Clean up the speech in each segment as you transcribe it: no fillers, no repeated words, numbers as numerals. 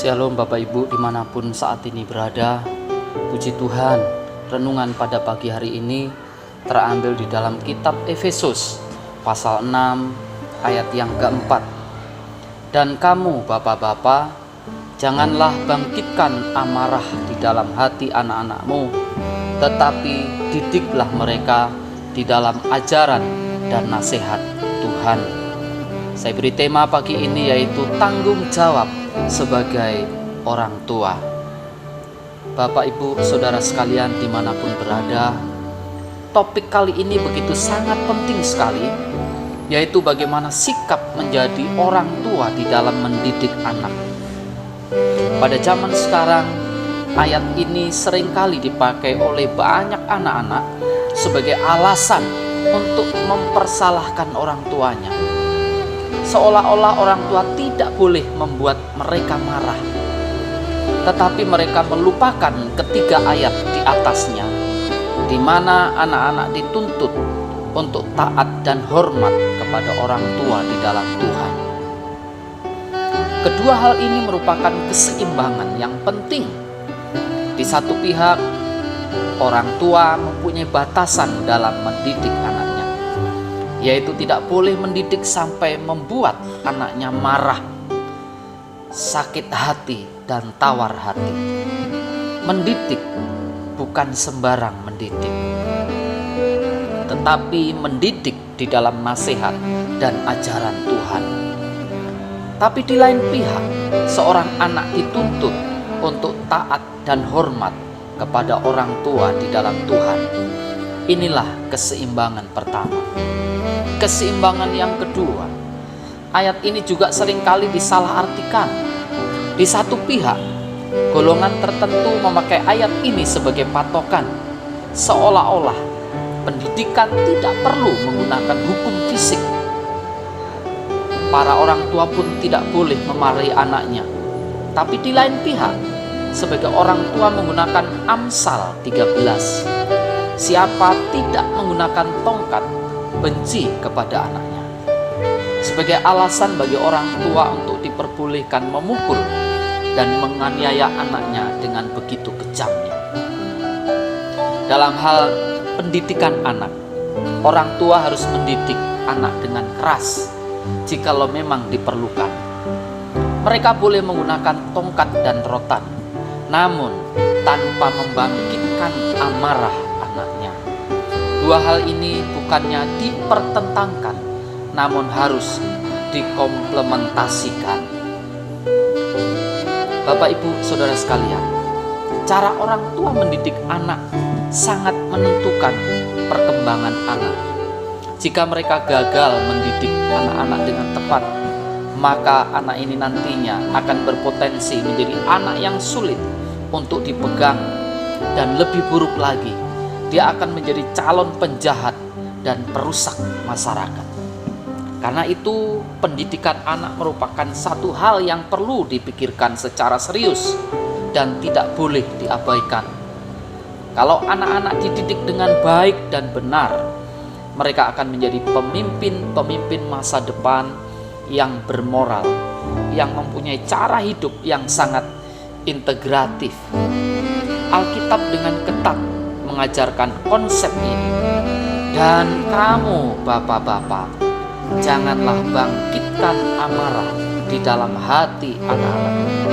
Shalom Bapak Ibu dimanapun saat ini berada. Puji Tuhan, renungan pada pagi hari ini terambil di dalam kitab Efesus pasal 6 ayat yang keempat. Dan kamu bapak-bapak, janganlah bangkitkan amarah di dalam hati anak-anakmu, tetapi didiklah mereka di dalam ajaran dan nasihat Tuhan. Saya beri tema pagi ini yaitu tanggung jawab sebagai orang tua. Bapak, Ibu, Saudara sekalian dimanapun berada, topik kali ini begitu sangat penting sekali, yaitu bagaimana sikap menjadi orang tua di dalam mendidik anak. Pada zaman sekarang, ayat ini seringkali dipakai oleh banyak anak-anak sebagai alasan untuk mempersalahkan orang tuanya. Seolah-olah orang tua tidak boleh membuat mereka marah. Tetapi mereka melupakan ketiga ayat di atasnya, di mana anak-anak dituntut untuk taat dan hormat kepada orang tua di dalam Tuhan. Kedua hal ini merupakan keseimbangan yang penting. Di satu pihak, orang tua mempunyai batasan dalam mendidik anaknya, yaitu tidak boleh mendidik sampai membuat anaknya marah, sakit hati, dan tawar hati. Mendidik bukan sembarang mendidik, tetapi mendidik di dalam nasihat dan ajaran Tuhan. Tapi di lain pihak, seorang anak dituntut untuk taat dan hormat kepada orang tua di dalam Tuhan. Inilah keseimbangan pertama. Keseimbangan yang kedua, ayat ini juga seringkali disalahartikan. Di satu pihak, golongan tertentu memakai ayat ini sebagai patokan, seolah-olah pendidikan tidak perlu menggunakan hukum fisik. Para orang tua pun tidak boleh memarahi anaknya. Tapi di lain pihak, sebagai orang tua menggunakan Amsal 13, siapa tidak menggunakan tongkat benci kepada anaknya, sebagai alasan bagi orang tua untuk diperbolehkan memukul dan menganiaya anaknya dengan begitu kejamnya. Dalam hal pendidikan anak, orang tua harus mendidik anak dengan keras jikalau memang diperlukan. Mereka boleh menggunakan tongkat dan rotan, namun tanpa membangkitkan amarah anaknya. Dua hal ini bukannya dipertentangkan, namun harus dikomplementasikan. Bapak, Ibu, Saudara sekalian, cara orang tua mendidik anak sangat menentukan perkembangan anak. Jika mereka gagal mendidik anak-anak dengan tepat, maka anak ini nantinya akan berpotensi menjadi anak yang sulit untuk dipegang, dan lebih buruk lagi, dia akan menjadi calon penjahat dan perusak masyarakat. Karena itu, pendidikan anak merupakan satu hal yang perlu dipikirkan secara serius dan tidak boleh diabaikan. Kalau anak-anak dididik dengan baik dan benar, mereka akan menjadi pemimpin-pemimpin masa depan yang bermoral, yang mempunyai cara hidup yang sangat integratif. Alkitab dengan ketat mengajarkan konsep ini. Dan kamu bapak-bapak, janganlah bangkitkan amarah di dalam hati anak-anakmu.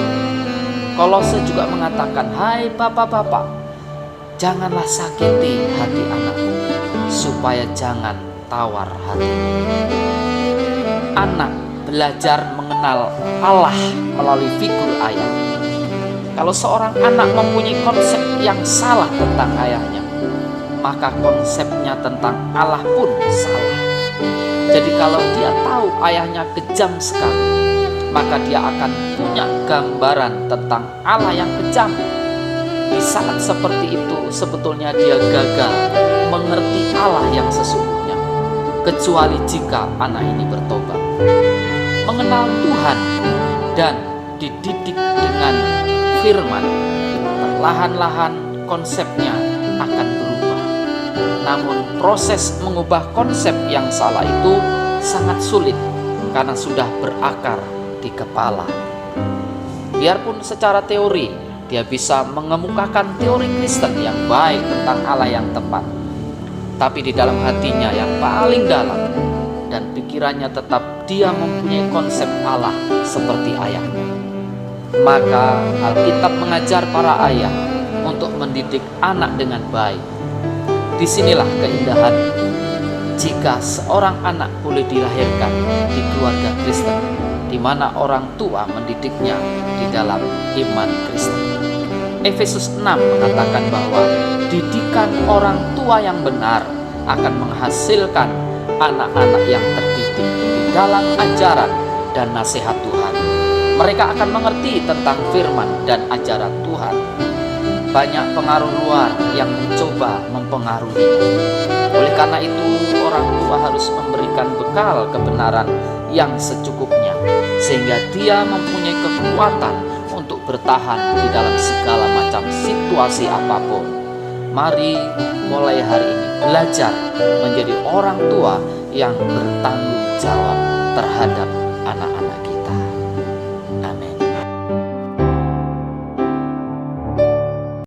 Kolose juga mengatakan, hai bapak-bapak, janganlah sakiti hati anakmu, supaya jangan tawar hati. Anak belajar mengenal Allah melalui figur ayah. Kalau seorang anak mempunyai konsep yang salah tentang ayahnya, maka konsepnya tentang Allah pun salah. Jadi kalau dia tahu ayahnya kejam sekali, maka dia akan punya gambaran tentang Allah yang kejam. Di saat seperti itu, sebetulnya dia gagal mengerti Allah yang sesungguhnya, kecuali jika anak ini bertobat, mengenal Tuhan, dan dididik dengan firman. Perlahan-lahan konsepnya akan berubah. Namun proses mengubah konsep yang salah itu sangat sulit karena sudah berakar di kepala. Biarpun secara teori dia bisa mengemukakan teori Kristen yang baik tentang Allah yang tepat, tapi di dalam hatinya yang paling dalam dan pikirannya tetap dia mempunyai konsep Allah seperti ayahnya. Maka Alkitab mengajar para ayah untuk mendidik anak dengan baik. Disinilah keindahan jika seorang anak boleh dilahirkan di keluarga Kristen, di mana orang tua mendidiknya di dalam iman Kristen. Efesus 6 mengatakan bahwa didikan orang tua yang benar akan menghasilkan anak-anak yang terdidik di dalam ajaran dan nasihat Tuhan. Mereka akan mengerti tentang firman dan ajaran Tuhan. Banyak pengaruh luar yang mencoba mempengaruhi. Oleh karena itu, orang tua harus memberikan bekal kebenaran yang secukupnya, sehingga dia mempunyai kekuatan untuk bertahan di dalam segala macam situasi apapun. Mari mulai hari ini belajar menjadi orang tua yang bertanggung jawab terhadap anak-anak kita.